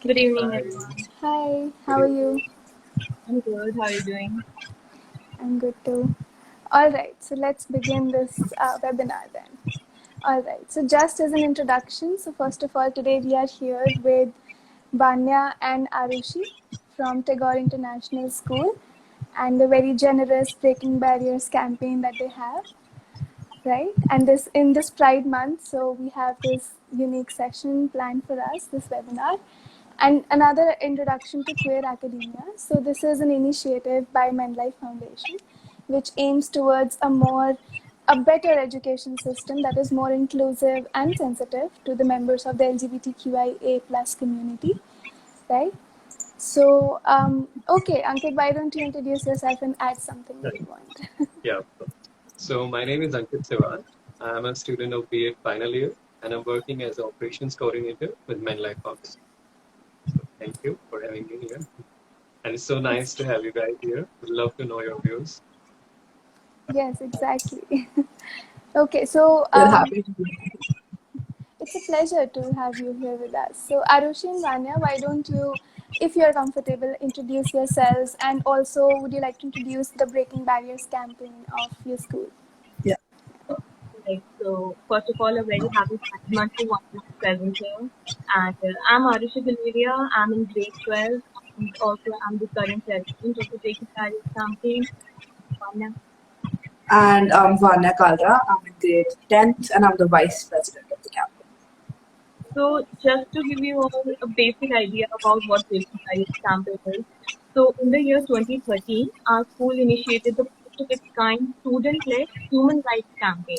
Good evening, Hi, everyone. Hi, how good are evening. you? I'm good. How are you doing? I'm good too. All right, so let's begin this webinar then. All right, so just as an introduction, so first of all, today we are here with Vanya and Arushi from Tagore International School and the very generous Breaking Barriers campaign that they have, right? And this in this Pride month, so we have this unique session planned for us, this webinar. And another introduction to queer academia. So this is an initiative by MenLife Foundation, which aims towards a better education system that is more inclusive and sensitive to the members of the LGBTQIA plus community, right? So, okay, Ankit, why don't you introduce yourself and add something if you want? Yeah. So my name is Ankit Siwan. I'm a student of BA final year and I'm working as operations coordinator with MenLife Foundation. So thank you for having me here. And it's so nice to have you guys here. Would love to know your views. Yes, exactly. Okay, so We're happy to be it's a pleasure to have you here with us. So, Arushi and Vanya, why don't you, if you're comfortable, introduce yourselves, and also would you like to introduce the Breaking Barriers campaign of your school? here. Right. So, first of all, a very happy Pride month to one of my present here. And I'm Arushi Galviria. I'm in grade 12. And also, I'm the current president of the Breaking Barriers campaign. Vanya. And I'm Vanya Kalra. I'm in grade 10th and I'm the vice president of the campus. So, just to give you all a basic idea about what Breaking Barriers campaign is. So, in the year 2013, our school initiated the first of its kind student-led human rights campaign.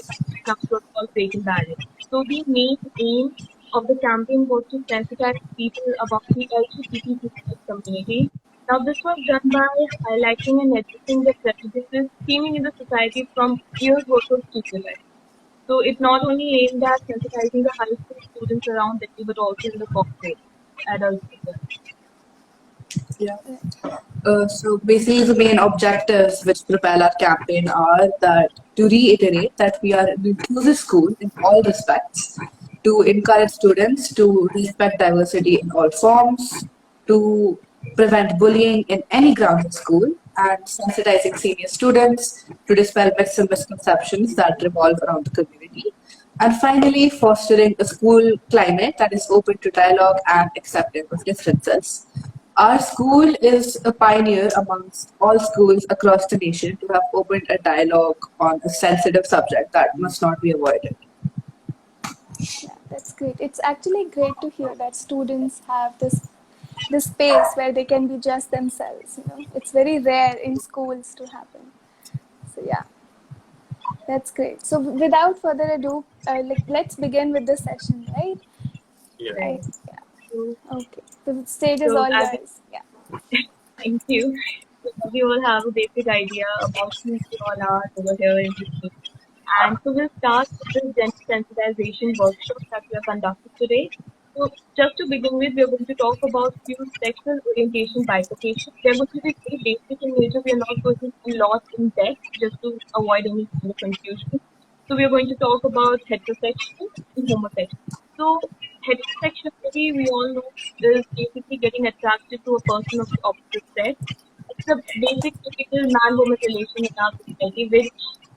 Now, it was called Breaking Barriers. So, the main aim of the campaign was to sensitize people about the LGBTQ community. Now, this was done by highlighting and addressing the prejudices seeming in the society from years worth of student. So it not only aimed at sensitizing the high school students around Delhi, but also in the corporate adults as well. Yeah. So basically the main objectives which propel our campaign are that to reiterate that we are an inclusive school in all respects, to encourage students to respect diversity in all forms, to prevent bullying in any grounds in school, and sensitizing senior students to dispel myths and misconceptions that revolve around the community. And finally, fostering a school climate that is open to dialogue and accepting of differences. Our school is a pioneer amongst all schools across the nation to have opened a dialogue on a sensitive subject that must not be avoided. Yeah, that's great. It's actually great to hear that students have this space where they can be just themselves. It's very rare in schools to happen. So yeah, that's great. So without further ado, let's begin with the session, right? Yeah. I, Right. yeah. So, Okay. The stage is so all as yours. Yeah. thank you. So we all have a basic idea about who we all are over here in this group. And so we'll start with this gender sensitization workshop that we are conducting today. So just to begin with, we're going to talk about few sexual orientation bifurcation. They're going to be very basic in nature. We are not going to be lost in depth just to avoid any kind of confusion. So we're going to talk about heterosexual and homosexual. So heterosexuality, we all know, is basically getting attracted to a person of the opposite sex. It's a basic typical man-woman relation in our society, which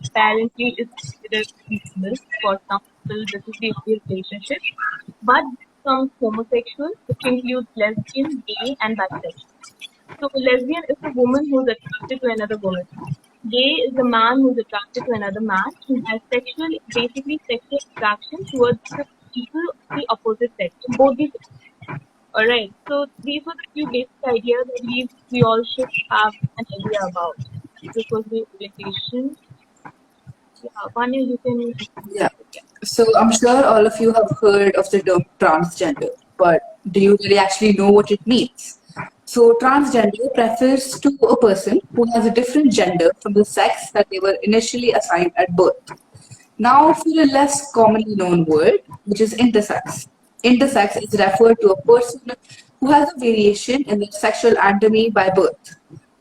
apparently is considered normal. For some people, this is the only relationship. But comes homosexual, which includes lesbian, gay, and bisexual. So lesbian is a woman who is attracted to another woman. Gay is a man who is attracted to another man. And bisexual is basically sexual attraction towards the people of the opposite sex, both the sexes. Alright, so these were the few basic ideas that we all should have an idea about. This was the orientation. Yeah, Vanya, you can introduce Yeah. it again. So I'm sure all of you have heard of the term transgender, but do you really actually know what it means? So transgender refers to a person who has a different gender from the sex that they were initially assigned at birth. Now, for a less commonly known word, which is intersex. Intersex is referred to a person who has a variation in their sexual anatomy by birth.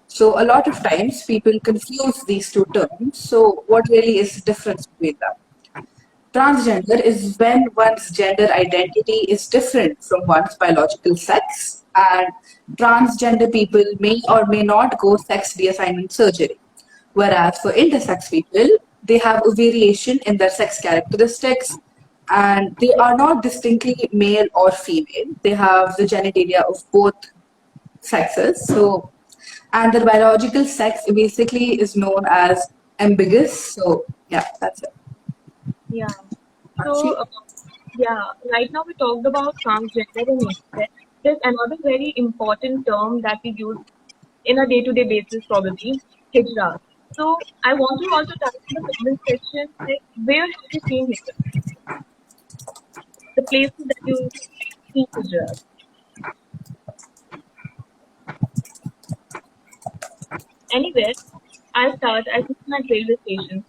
So, a lot of times people confuse these two terms. So, what really is the difference between them? Transgender is when one's gender identity is different from one's biological sex, and transgender people may or may not go sex reassignment surgery. Whereas for intersex people, they have a variation in their sex characteristics, and they are not distinctly male or female. They have the genitalia of both sexes. So, and their biological sex basically is known as ambiguous. So, yeah, that's it. Yeah. Actually, So, yeah, right now we talked about transgender and intersex. There's another very important term that we use in a day-to-day basis, probably hijra. So, I want you all to type in the comment section, like, where have you seen hijra? The places that you see hijra. Anywhere, I'll start. I think at railway station.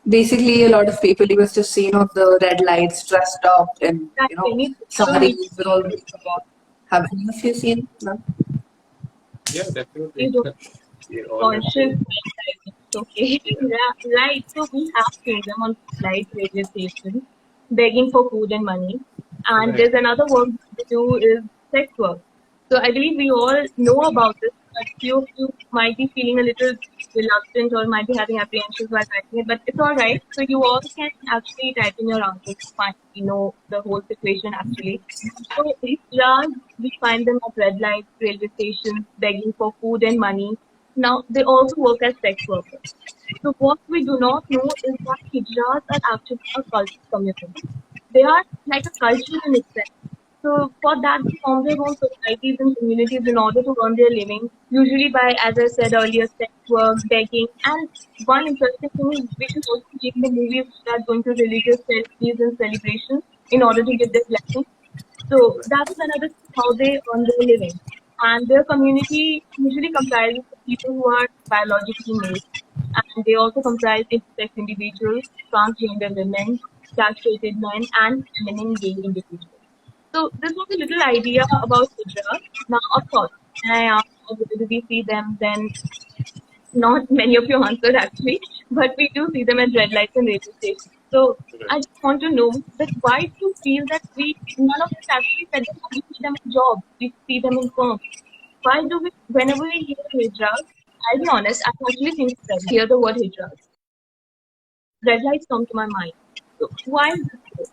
basically, a lot of people used to see, the red lights dressed up in, That any you don't need saris with all the have any of you seen them? Yeah, definitely. you don't We all have conscious. seen. Okay, Yeah. yeah, right. So we have seen them on flight railway stations begging for food and money. And Right. there's another work we do is sex work. So I believe we all know about this, but few of you might be feeling a little reluctant or might be having apprehensions while typing it, but it's all right. So you all can actually type in your answers to find we know the whole situation actually. So these jars, we find them at red lights, railway stations, begging for food and money. Now they also work as sex workers. So what we do not know is that hijras are actually a cultural community. They are like a culture in itself. So for that, they form their own societies and communities in order to earn their living, usually by, as I said earlier, sex work, begging. And one interesting thing is we should also make the movies that are going to religious ceremonies and celebrations in order to get their blessing. So that is another thing how they earn their living. And their community usually comprises of people who are biologically male. And they also comprise intersex individuals, transgender women, castrated men, and feminine gay individuals. So this was a little idea about Hijra. Now, of course, when I asked how do we see them, then not many of you answered actually, but we do see them at red lights and railway stations. So I Right. just want to know that why do you feel that we none of us actually said that we see them in jobs, we see them in firms. Why do we whenever we hear hijras, I'll be honest, I actually think that hear the word hijras. Red lights come to my mind. So why is this so?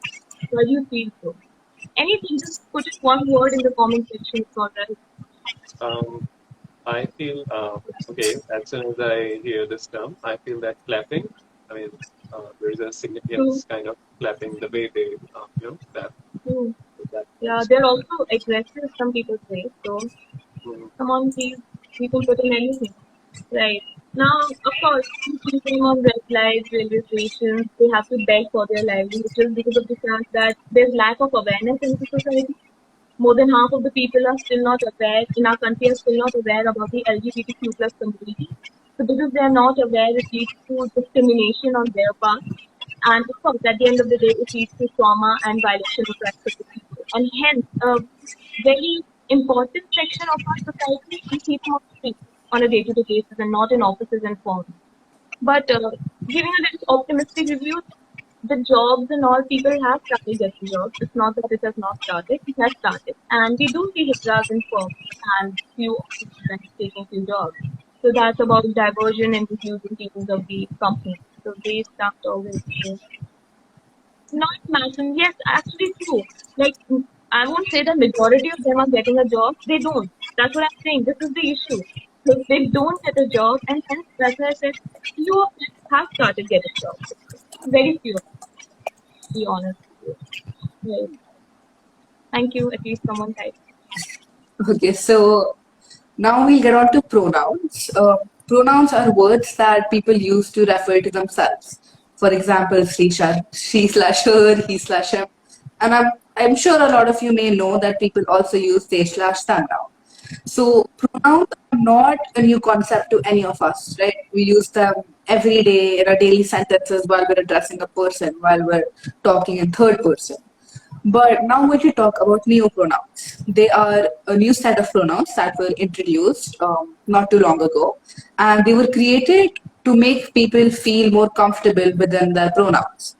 Why do you feel so? Anything, just put it one word in the comment section, it's alright. Um, I feel okay. As soon as I hear this term, I feel that clapping. I mean, there is a So, significance kind of clapping the way they, clap. so So that yeah, comes to they're mind. also aggressive, some people say. So Mm, come on, please, we can put in anything. Right. Now, of course, you see them on red lights, railway stations, they have to beg for their livelihood just because of the fact that there's lack of awareness in the society. More than half of the people are still not aware, in our country are still not aware about the LGBTQ plus community. So because they are not aware, it leads to discrimination on their part. And of course, at the end of the day, it leads to trauma and violation of rights of the people. And hence, a very important section of our society, we see them on the streets on a day-to-day basis and not in offices and firms. But giving a little optimistic review, the jobs and all people have started getting jobs. It's not that it has not started, it has started. And we do see hijras in firms and few office students taking few jobs. So that's about diversion and diffusing teams of the company. So they start always. So not maximum. Yes, actually true. Like I won't say the majority of them are getting a job. They don't. That's what I'm saying. This is the issue. So they don't get a job, and hence that's why I said few of them have started getting jobs. Very few, to be honest with you. Right. Thank you. At least someone typed. Okay, so now we'll get on to pronouns. Pronouns are words that people use to refer to themselves. For example, she slash her, he slash him. And I'm sure a lot of you may know that people also use they slash them now. So pronouns are not a new concept to any of us, right? We use them every day in our daily sentences while we're addressing a person, while we're talking in third person. But now when we talk about neopronouns, they are a new set of pronouns that were introduced not too long ago, and they were created to make people feel more comfortable within their pronouns.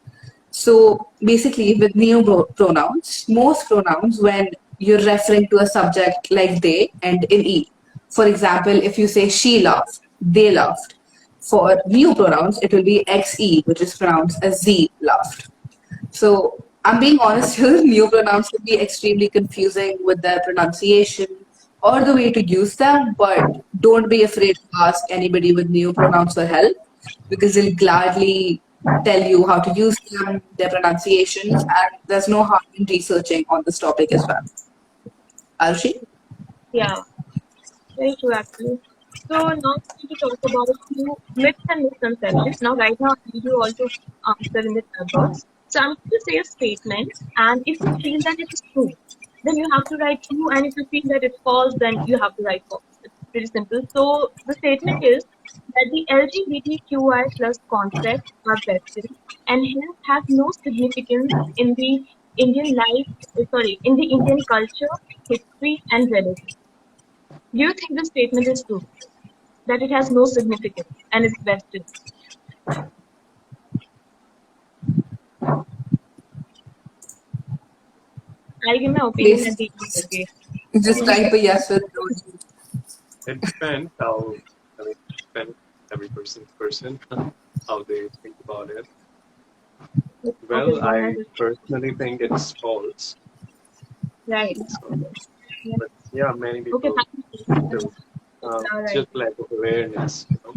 So basically, with neopronouns, most pronouns, when you're referring to a subject like they, end in e. For example, if you say she laughed, they laughed. For neopronouns, it will be xe, which is pronounced as z laughed. So I'm being honest here, new pronouns can be extremely confusing with their pronunciation or the way to use them, but don't be afraid to ask anybody with new pronouns for help because they'll gladly tell you how to use them, their pronunciations, and there's no harm in researching on this topic as well. Arushi? Yeah, very true actually. So now we need to talk about few myths and misconceptions. Now, right now, I need you all to answer in the chat box. So I'm going to say a statement, and if you feel that it is true, then you have to write true, and if you feel that it's false, then you have to write false. It's pretty simple. So the statement is that the LGBTQI plus concept are vested and hence have no significance in the Indian life, in the Indian culture, history, and religion. Do you think this statement is true? That it has no significance and it's vested? I'll give my opinion at Basically, the end, okay? just type a yes or no. It depends how, I mean, it depends every person, how they think about it. Okay, Well, go ahead. I personally think it's false. Right. So, Yeah. but yeah, many Okay, people thank you. do. All It's right. just lack of awareness, you know.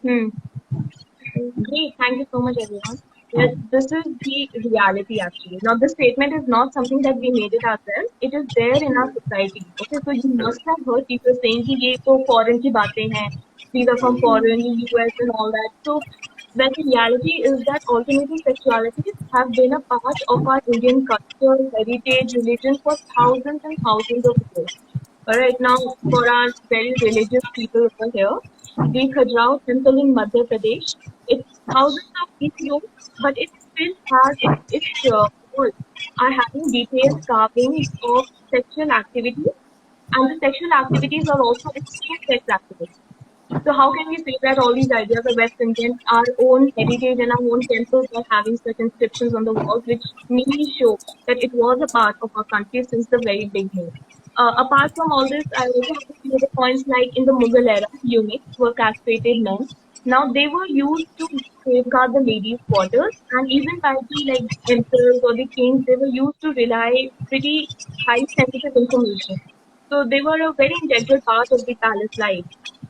Hmm. Great. Thank you so much, everyone. Yes, this is the reality actually. Now, this statement is not something that we made it ourselves. It is there in our society. Okay, so you Correct. must have heard people saying कि ये तो foreign की बातें हैं. These are from foreign, US and all that. So, the reality is that alternative sexualities have been a part of our Indian culture, heritage, religion for thousands and thousands of years. All right, now for our very religious people over here, the Khajuraho temple in Madhya Pradesh, it's thousands of years old, but it still has its walls are having detailed carvings of sexual activities, and the sexual activities are also extreme sex activities. So how can we say that all these ideas are West Indian, our own heritage and our own temples are having such inscriptions on the walls, which merely show that it was a part of our country since the very beginning. Apart from all this, I also have a few other points like in the Mughal era, eunuchs were castrated men. Now they were used to safeguard the ladies' quarters, and even by the like emperors or the kings, they were used to rely pretty high sensitive information. So they were a very integral part of the palace life.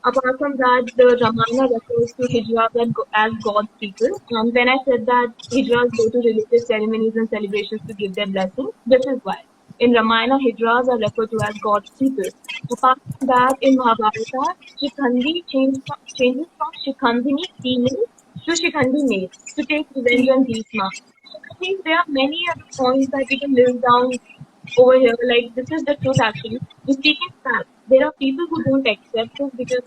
Apart from that, the Ramayana refers to Hijras as God's people. And when I said that Hijras go to religious ceremonies and celebrations to give their blessings, this is why. In Ramayana, Hijras are referred to as God's people. Apart from that, in Mahabharata, changes from Shikhandini female to Shikhandi male to take revenge on Bhishma. So I think there are many other points that we can list down over here. Like this is the truth actually. We speak in facts. There are people who don't accept this because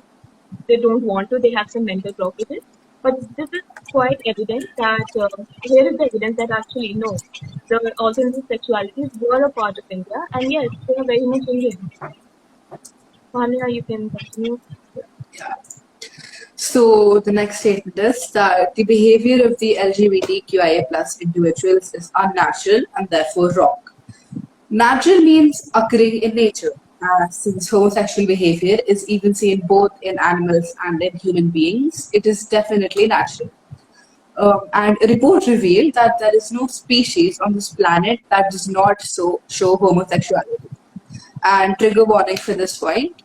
they don't want to. They have some mental blockages. But this is quite evident that here is the evidence that actually no, the alternative sexualities were a part of India, and yes, they are very much Indian. Vanya, you can continue. So the next statement is that the behavior of the LGBTQIA plus individuals is unnatural and therefore wrong. Natural means occurring in nature, since homosexual behavior is even seen both in animals and in human beings, it is definitely natural. And a report revealed that there is no species on this planet that does not show homosexuality. And trigger warning for this point.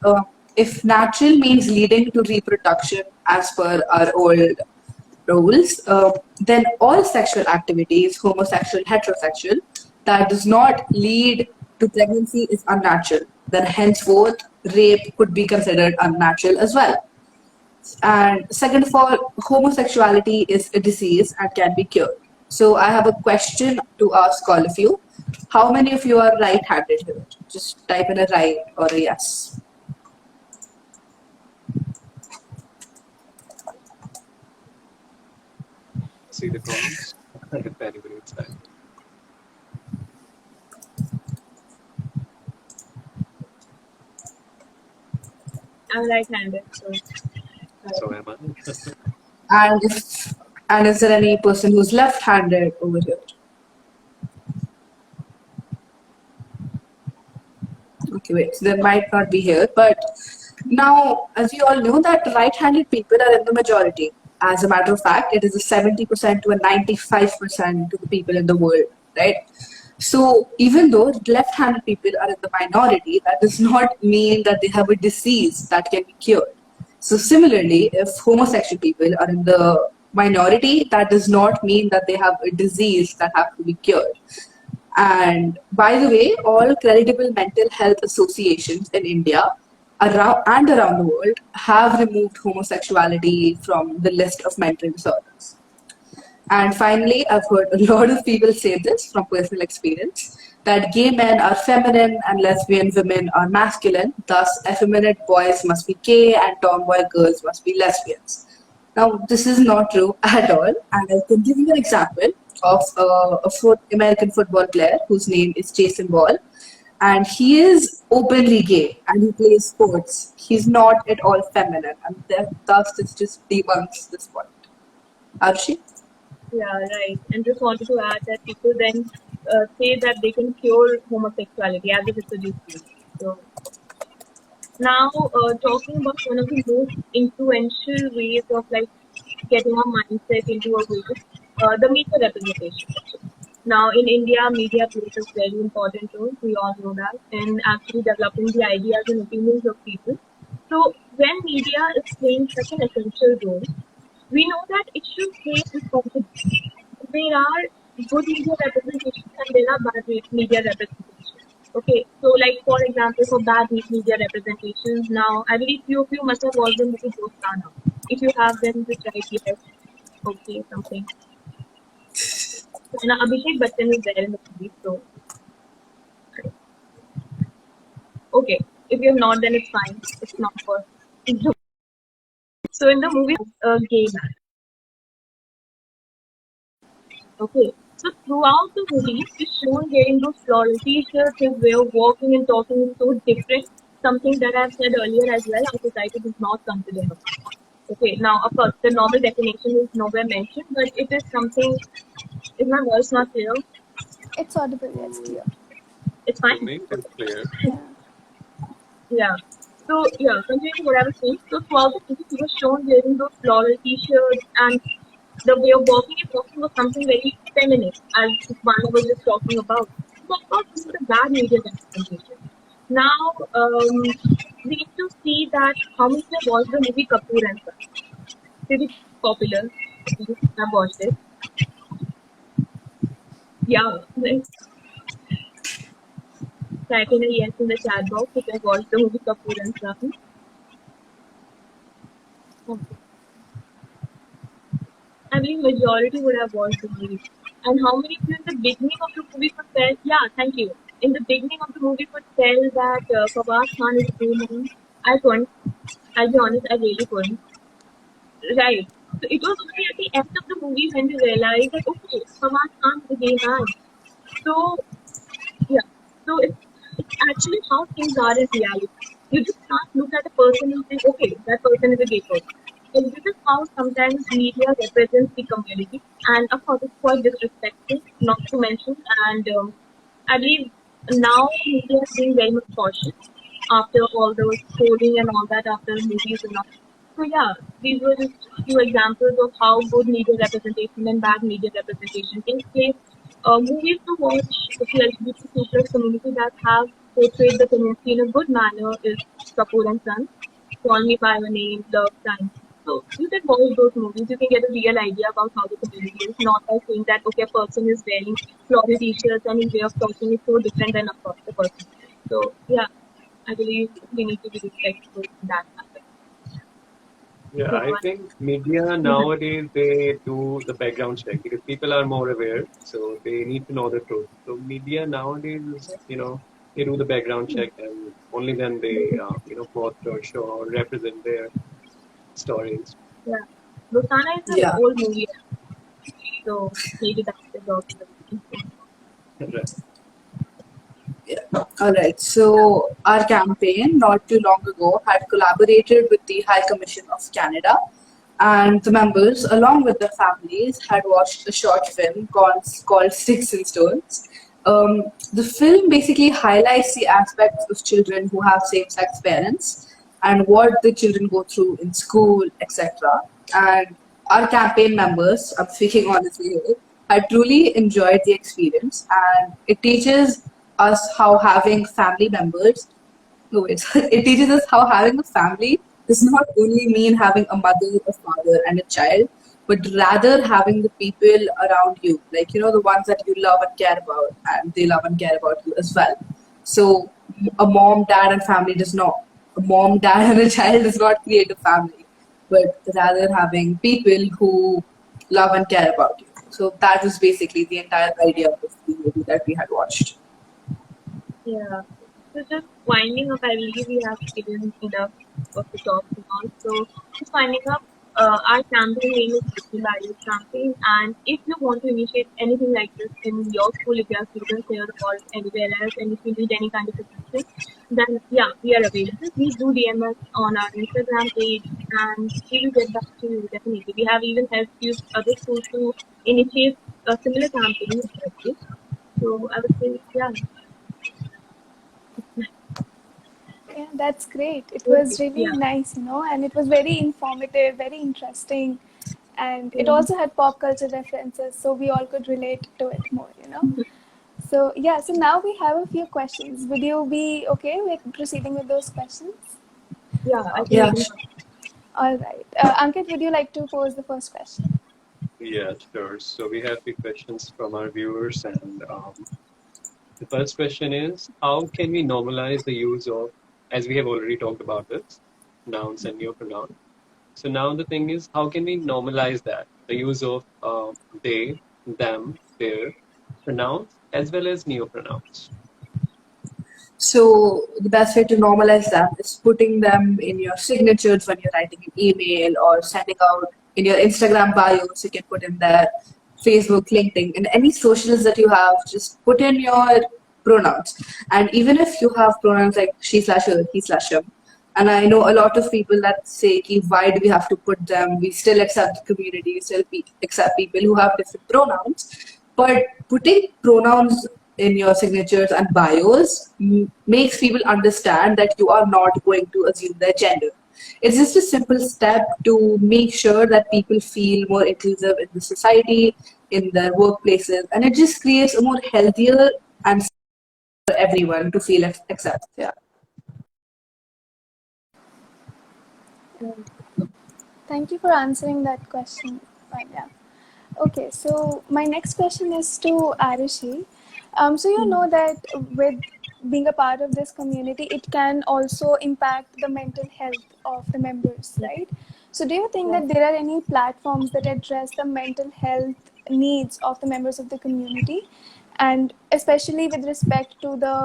If natural means leading to reproduction as per our old rules, then all sexual activities, homosexual, heterosexual, that does not lead to pregnancy is unnatural. Then henceforth, rape could be considered unnatural as well. And second of all, homosexuality is a disease and can be cured. So I have a question to ask all of you. How many of you are right-handed here? Just type in a right or a yes. See the comments if anybody is that. I'm right-handed, so So am I. And is there any person who's left-handed over here? Okay, wait. So there might not be here, but now, as we all know, that right-handed people are in the majority. As a matter of fact, it is a 70% to a 95% to the people in the world, right? So even though left-handed people are in the minority, that does not mean that they have a disease that can be cured. So similarly, if homosexual people are in the minority, that does not mean that they have a disease that have to be cured. And by the way, all credible mental health associations in India around the world have removed homosexuality from the list of mental disorders. And finally, I've heard a lot of people say this from personal experience that gay men are feminine and lesbian women are masculine, thus, effeminate boys must be gay and tomboy girls must be lesbians. Now, this is not true at all, and I can give you an example of American football player whose name is Jason Ball, and he is openly gay and he plays sports. He's not at all feminine, and thus this just debunks this point. Arushi? yeah, right. And just wanted to add that people then say that they can cure homosexuality as if it's a disease. So now, talking about one of the most influential ways of like getting our mindset into a way, the media representation. Now, in India, media plays a very important role. We all know that in actually developing the ideas and opinions of people. So, when media is playing such an essential role, we know that it should play responsibly. There are good media representations and there are bad media representations. Okay, so like for example, for bad media representations, now I believe few of you must have watched the movie Dostana. If you have, then just write yes, okay, something. Now Abhishek Bachchan is there in the movie, so okay. If you're not, then it's fine. It's not for. So in the movie, a gay man. Okay. So throughout the movie, is shown wearing those floral t-shirts, his way of walking and talking is so different. Something that I've said earlier as well, our society does not consider him. Okay, now of course the normal definition is nowhere mentioned, but it is something. Is my voice not clear? It's audible, yes, clear. It's To fine. me, it's clear. Yeah. Yeah. So yeah, continuing what I was saying. So throughout the movie, he was shown wearing those floral t-shirts, and the way of walking and talking was something very feminine, as Vanya was just talking about. So of course, this is a bad media representation. Now, we need to see that how many have watched the movie Kapoor and Sons. Pretty popular. You have watched it. Yeah. Right. Type in a yes in the chat box if you have watched the movie Kapoor and Sons. Okay. I believe majority would have watched the movie. And how many of you in the beginning of the movie could tell? Yeah, thank you. In the beginning of the movie could tell that Fawaz Khan is a gay man. I couldn't. I'll be honest, I really couldn't. Right. So it was only at the end of the movie when we realized that okay, Fawaz Khan is a gay man. So yeah. So it's actually how things are in reality. You just can't look at a person and say, okay, that person is a gay person. So this is how sometimes media represents the community, and of course, it's quite disrespectful, not to mention. And I believe now media is being very much cautious after all those trolling and all that after movies and all. So yeah, these were just few examples of how good media representation and bad media representation takes place. Movies to watch the LGBTQ plus community that have portrayed the community in a good manner is Kapoor and Sons, Call Me by Your Name, Love Time. So you can watch those movies. You can get a real idea about how the community is, not by saying that okay, a person is wearing floral t-shirts and his way of talking is so different than of course the person. So yeah, I believe we need to be respectful in that aspect. Yeah, Okay, I think media nowadays they do the background check because people are more aware, so they need to know the truth. So media nowadays is, they do the background check and only then they, post or show or represent their stories. yeah. Dostana is an Yeah. old movie, so maybe that's the job. Right. All right. So our campaign not too long ago had collaborated with the High Commission of Canada, and the members, along with their families, had watched a short film called Sticks and Stones. The film basically highlights the aspects of children who have same-sex parents and what the children go through in school, etc. And our campaign members, I'm speaking honestly here, had truly enjoyed the experience, and it teaches us how having family members no, wait. It teaches us how having a family does not only mean having a mother, a father, and a child, but rather having the people around you, like, the ones that you love and care about, and they love and care about you as well. So, a mom, dad, and family does not, a mom, dad, and a child does not create a family, but rather having people who love and care about you. So, that was basically the entire idea of the movie that we had watched. Yeah. So just winding up, I believe we have given enough of the talk now. So just winding up, our campaign name is Safety Barriers Campaign. And if you want to initiate anything like this in your school, if you have students here or anywhere else, and if you need any kind of assistance, then yeah, we are available. Please do DM us on our Instagram page, and we will get back to you definitely. We have even helped few other schools to initiate a similar campaign exactly. So I would say, yeah. Yeah, that's great. It was really Yeah. nice, and it was very informative, very interesting. And it Yeah. also had pop culture references, so we all could relate to it more. So, yeah, so now we have a few questions. Would you be okay with proceeding with those questions? Yeah, I think we Yeah, can. All right. Ankit, would you like to pose the first question? Yeah, sure. So we have few questions from our viewers, and the first question is, how can we normalize the use of, as we have already talked about this, nouns and neopronouns. So now the thing is, how can we normalize that, the use of they, them, their pronouns, as well as neopronouns? so the best way to normalize them is putting them in your signatures when you're writing an email or sending out in your Instagram bios. You can put in there Facebook, LinkedIn, in any socials that you have. Just put in your pronouns, and even if you have pronouns like she slash her, he slash him. And I know a lot of people that say, "Ki, why do we have to put them? We still accept the community, we still accept people who have different pronouns." But putting pronouns in your signatures and bios makes people understand that you are not going to assume their gender. It's just a simple step to make sure that people feel more inclusive in the society, in their workplaces, and it just creates a more healthier and for everyone to feel accepted. Yeah. Thank you for answering that question, Vanya. Okay, so my next question is to Arushi. So you know that with being a part of this community, it can also impact the mental health of the members, right? So do you think Yeah. that there are any platforms that address the mental health needs of the members of the community, and especially with respect to the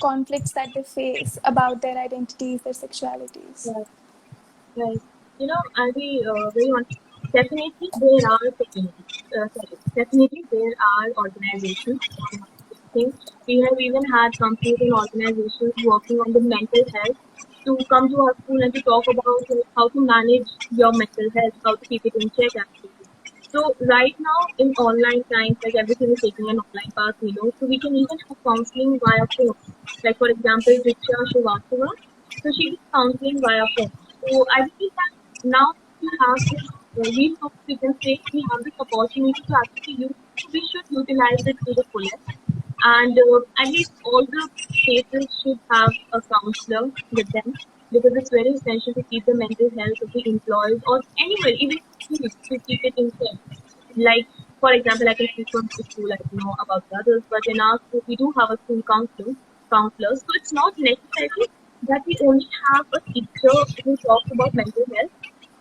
conflicts that they face about their identities, their sexualities? Yeah. Right. I'll be very honest. Definitely, there are communities. Sorry, definitely there are organizations working on this thing. We have even had companies and organizations working on the mental health to come to our school and to talk about how to manage your mental health, how to keep it in check actually. So right now in online times, like everything is taking an online path, so we can even have counseling via phone. Like for example, Riksha Srivastava, so she did counseling via phone. So I believe that now we have this resource, we can say we have this opportunity to actually use, so we should utilize it to the fullest. And at least all the places should have a counselor with them because it's very essential to keep the mental health of the employees or anywhere, even schools, to keep it in check. Like, for example, I can speak from the school, I don't know about the others, but in our school, we do have a school counselor. So it's not necessary that we only have a teacher who talks about mental health.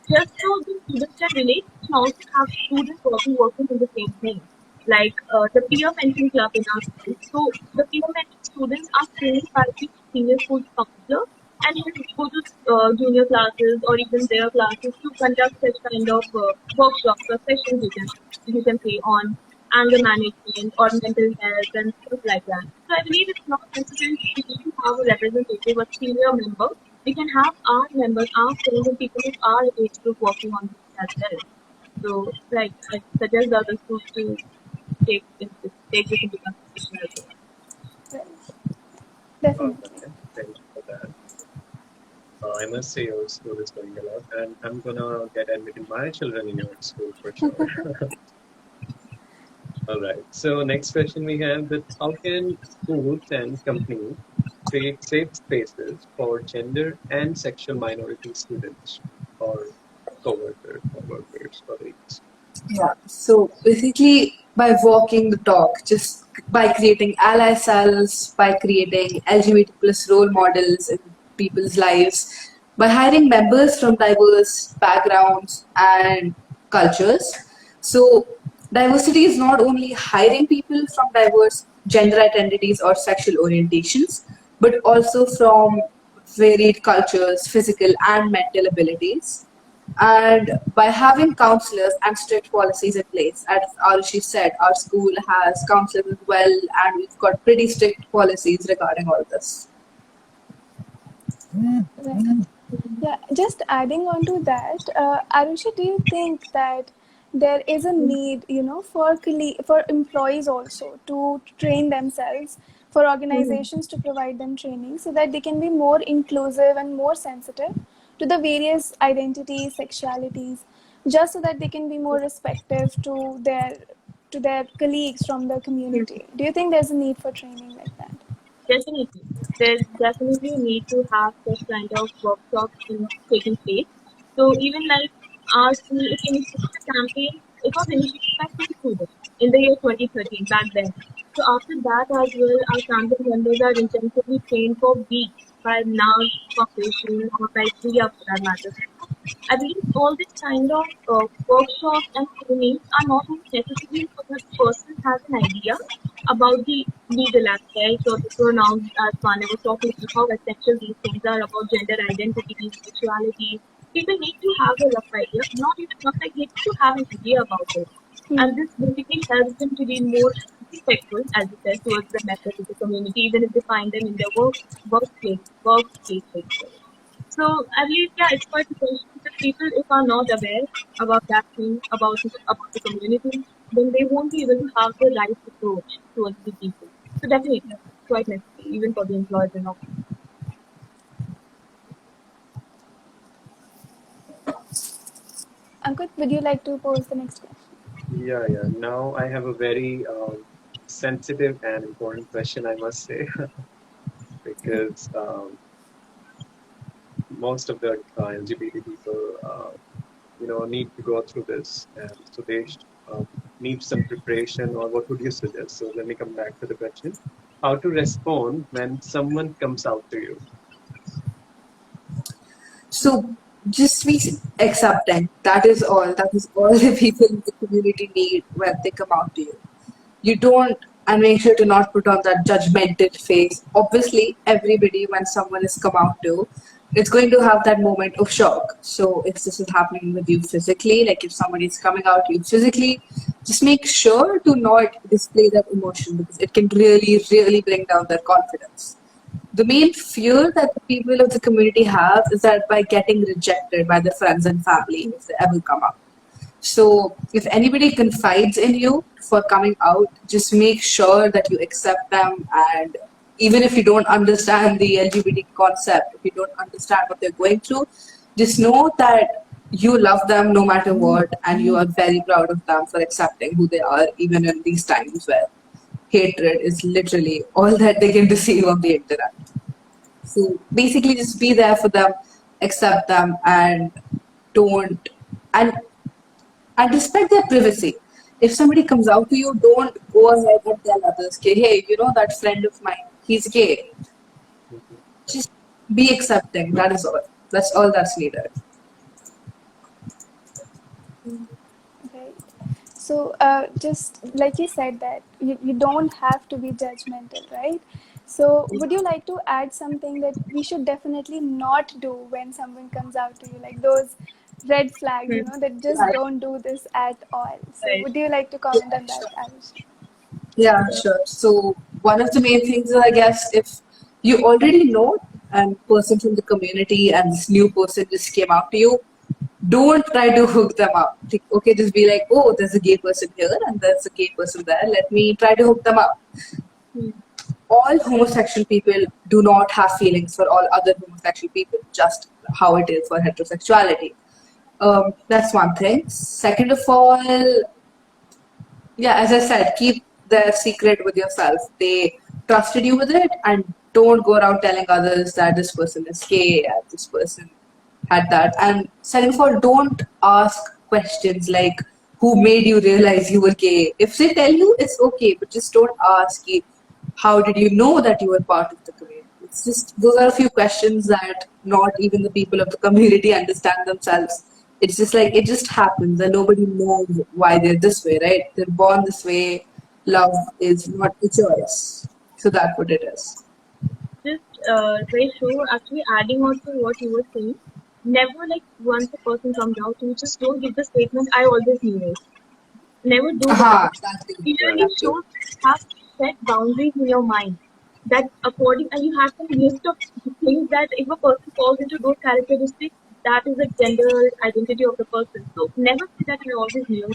Just so the students can relate, we can also have students working in the same thing. Like the peer mentoring club in our school. So the peer mentoring students are trained by the senior school counselor and then go to junior classes or even their classes to conduct such kind of workshops or sessions you can say on anger management or mental health and stuff like that. So I believe it's not necessary to really have a representative or senior member. We can have our members, our friends and people who are age group working on this as well. So like I suggest the other schools to take this into consideration as well. Right. Oh, Definitely. okay. Thank you for that. I must say your school is going a lot, and I'm gonna get admitted my children in your school for sure. All right. So next question we have that how can schools and companies create safe spaces for gender and sexual minority students or co-workers, colleagues? Yeah. So basically, by walking the talk, just by creating ally cells, by creating LGBT plus role models in people's lives, by hiring members from diverse backgrounds and cultures. So diversity is not only hiring people from diverse gender identities or sexual orientations, but also from varied cultures, physical and mental abilities. And by having counselors and strict policies in place, as Arushi said, our school has counselors as well, and we've got pretty strict policies regarding all this. Right. Yeah, just adding on to that, Arushi, do you think that there is a need, for employees also to train themselves, for organizations to provide them training so that they can be more inclusive and more sensitive to the various identities, sexualities, just so that they can be more respectful to their colleagues from the community? Do you think there's a need for training like that? Definitely. There's definitely a need to have such kind of workshops taking place. So even like our school, it initiated a campaign. It was initiated by two students in the year 2013 back then. So after that as well, our campus members are intensively trained for weeks by NAS Corporation or by Priya for that matter. I believe all these kind of workshops and trainings are not only necessary so that the person has an idea about the legal aspects or the pronouns, as Vanya was talking about, how essential these things are about gender identity, sexuality. People need to have a rough idea, not even rough idea, need to have an idea about it. And Hmm. this basically helps them to be more respectful, as you said, towards the members of the community, even if they find them in their workplace. So I believe, yeah, it's quite essential that people, if are not aware about that thing, about the community, then they won't be able to have the right approach towards the people. So definitely, it's quite necessary, even for the employers and all. Ankit, would you like to pose the next question? Yeah, yeah. Now I have a very sensitive and important question, I must say, because most of the LGBT people, need to go through this, and so they need some preparation. Or what would you suggest? So let me come back to the question: how to respond when someone comes out to you? So just be accepting. That is all. That is all the people in the community need when they come out to you. You don't, and make sure to not put on that judgmental face. Obviously, everybody, when someone is come out to, it's going to have that moment of shock. So if this is happening with you physically, like if somebody is coming out to you physically, just make sure to not display that emotion because it can really, really bring down their confidence. The main fear that the people of the community have is that by getting rejected by their friends and family if they ever come out. So if anybody confides in you for coming out, just make sure that you accept them. And even if you don't understand the LGBT concept, if you don't understand what they're going through, just know that you love them no matter what, and you are very proud of them for accepting who they are, even in these times where hatred is literally all that they can receive on the internet. So basically, just be there for them, accept them, and don't and and respect their privacy. If somebody comes out to you, don't go ahead and tell others, okay, hey, that friend of mine, he's gay. Mhm. Just be accepting. That is all. That's all that's needed. Right. So, just like you said, that you don't have to be judgmental, right? So, would you like to add something that we should definitely not do when someone comes out to you, like those red flags, Hmm. that just Right. don't do this at all. So Right. would you like to Yeah, comment on that, sure. Arushi? Yeah, sure. So one of the main things is, I guess, if you already know a person from the community and this new person just came out to you, don't try to hook them up. Like, okay, just be like, oh, there's a gay person here and there's a gay person there. Let me try to hook them up. Hmm. All homosexual people do not have feelings for all other homosexual people, just how it is for heterosexuality. That's one thing. Second of all, yeah, as I said, keep the secret with yourself. They trusted you with it, and don't go around telling others that this person is gay, and this person had that. And second of all, don't ask questions like who made you realize you were gay. If they tell you, it's okay, but just don't ask how did you know that you were part of the community. It's just those are a few questions that not even the people of the community understand themselves. It's just like it just happens and nobody knows why they're this way, right? They're born this way. Love is not a choice. So that's what it is. Just very sure, actually adding on to what you were saying, never like once a person comes out, you just don't give the statement, I always knew it. Never do that. Aha, that too. Clearly That Right. too. shows you have set boundaries in your mind. That according, and you have some list of things that if a person falls into those characteristics, that is the gender identity of the person. So never say that I always knew.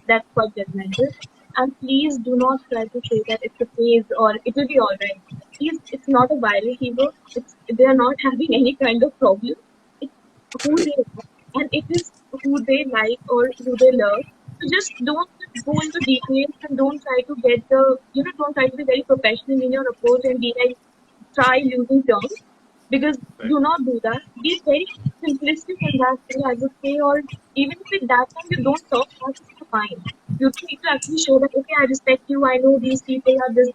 That's quite judgmental. And please do not try to say that it's a phase or it will be alright. Please, it's not a viral fever. They are not having any kind of problem. It's who they are, and it is who they like or who they love. So just don't go into details and don't try to get don't try to be very professional in your approach and be like, try using terms, because Right. do not do that. Be very simplistic in that way, I would say, or even if at that time you don't talk, that's also fine. You don't need to actually show that, okay, I respect you, I know these people are this.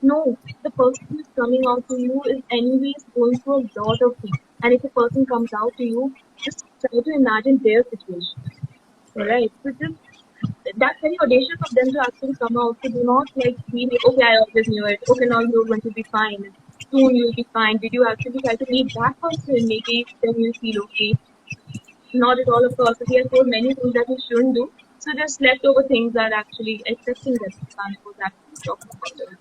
No, the person who is coming out to you is anyways going through a lot of things. And if a person comes out to you, just try to imagine their situation. Right. Right. So just that's very audacious of them to actually come out. So do not like be like, okay, I always knew it. Okay, now you're going to be fine. Soon you'll be fine. Did you actually try to meet that person? Maybe then you'll feel okay. Not at all, of course. We are told many things that we shouldn't do. So just leftover things are actually accepting that we can't was actually talking about it.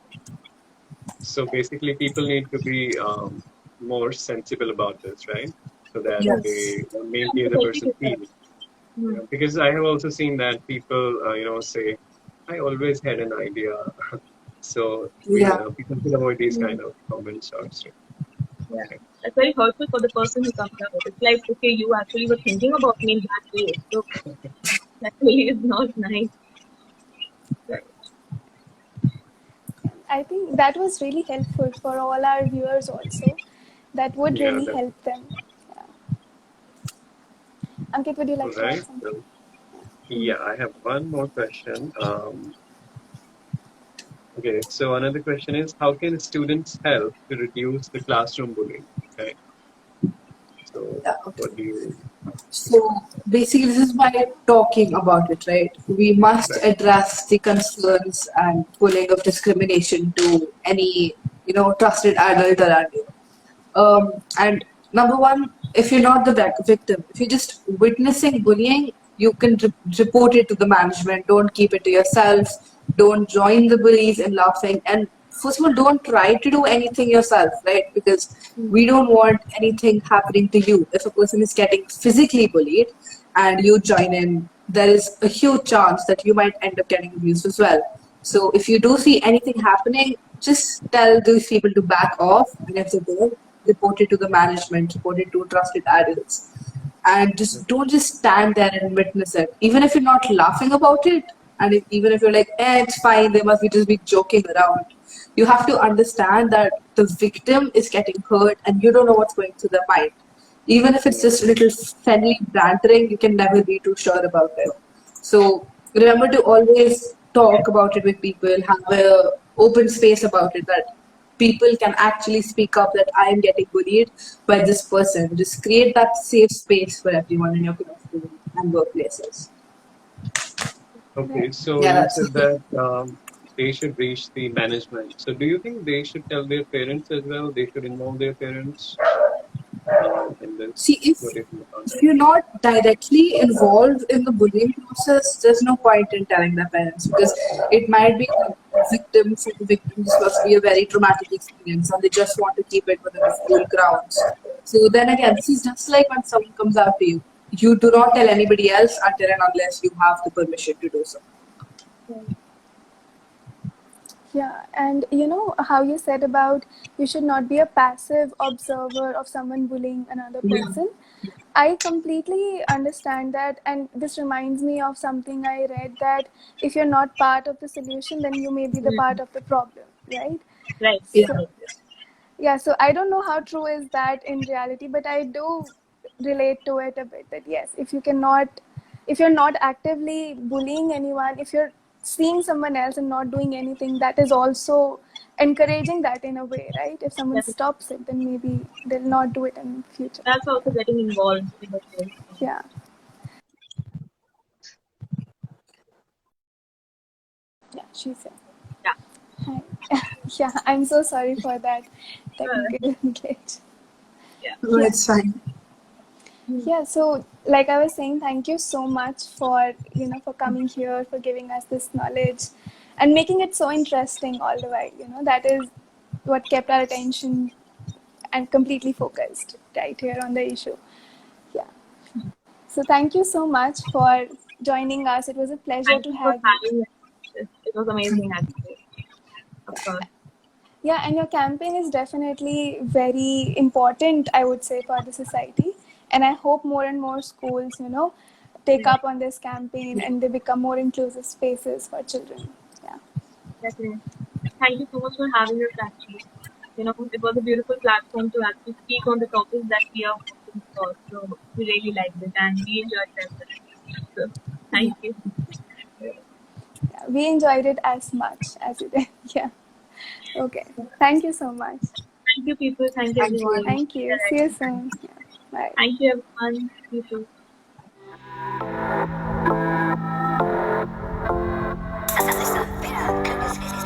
So basically, people need to be more sensible about this, right? So that Yes. they Yeah, maintain the protecting person yourself. peace. Hmm. Because I have also seen that people, say, I always had an idea. So Yeah. people should avoid these Hmm. kind of comments or stuff. Yeah. Okay. That's very hurtful for the person who comes out. It's like, okay, you actually were thinking about me in that way. So that really is not nice. Right. I think that was really helpful for all our viewers also. That would Yeah. really That's help them. Yeah. Ankit, would you all like to add right. something? So, yeah, I have one more question. Okay, so another question is, how can students help to reduce the classroom bullying? Okay, so Yeah. Okay. what do you? So basically, this is by talking about it, right? We must Right. address the concerns and bullying of discrimination to any, trusted adult around you. And number one, if you're not the victim, if you're just witnessing bullying, you can report it to the management. Don't keep it to yourself. Don't join the bullies in laughing. And first of all, don't try to do anything yourself, right? Because Hmm. we don't want anything happening to you. If a person is getting physically bullied and you join in, there is a huge chance that you might end up getting abused as well. So if you do see anything happening, just tell these people to back off, and if they don't, report it to the management, report it to trusted adults, and just don't just stand there and witness it. Even if you're not laughing about it, and even if you're like, it's fine, they must be just be joking around. You have to understand that the victim is getting hurt, and you don't know what's going through their mind. Even if it's Yeah. just a little friendly bantering, you can never be too sure about it. So remember to always talk about it with people, have a open space about it, that people can actually speak up that I am getting bullied by this person. Just create that safe space for everyone in your classroom and workplaces. Okay, Right. so Yeah, you that's said that they should reach the management. So do you think they should tell their parents as well? They should involve their parents. in this? See, What do you think about if you're not directly involved in the bullying process, there's no point in telling the parents because it might be a victim for the victim. This must be a very traumatic experience, and they just want to keep it within the school grounds. So then again, this is just like when someone comes out to you. You do not tell anybody else until and unless you have the permission to do so. Yeah, and you know how you said about you should not be a passive observer of someone bullying another Yeah. person. I completely understand that, and this reminds me of something I read that if you're not part of the solution, then you may be the part of the problem, right? Right. Yeah. So, yeah, so I don't know how true is that in reality, but I do relate to it a bit that yes, if you're not actively bullying anyone, if you're seeing someone else and not doing anything, that is also encouraging that in a way, right? If someone Definitely. stops it, then maybe they'll not do it in the future. That's also getting involved in the whole thing. Yeah. Yeah, she said. Yeah. Hi. Yeah, I'm so sorry for that technical glitch. Yeah. No, Yeah. it's fine. Yeah, so like I was saying, thank you so much for for coming here, for giving us this knowledge and making it so interesting all the while. That is what kept our attention and completely focused right here on the issue. Yeah. So thank you so much for joining us. It was a pleasure Thank to you for have you. having us. It was amazing, actually. Of course. Yeah, and your campaign is definitely very important, I would say, for the society. And I hope more and more schools, take Yeah. up on this campaign and they become more inclusive spaces for children. Yeah. Definitely. Thank you so much for having us, actually. It was a beautiful platform to actually speak on the topics that we are working for. So we really liked it and we enjoyed it as well. So thank you. Yeah. We enjoyed it as much as you did. Yeah. Okay. Thank you so much. Thank you, people. Thank you, Thank everyone. you. Thank you. See you soon. Yeah. Bye. Thank you, everyone. You too. Sensitization.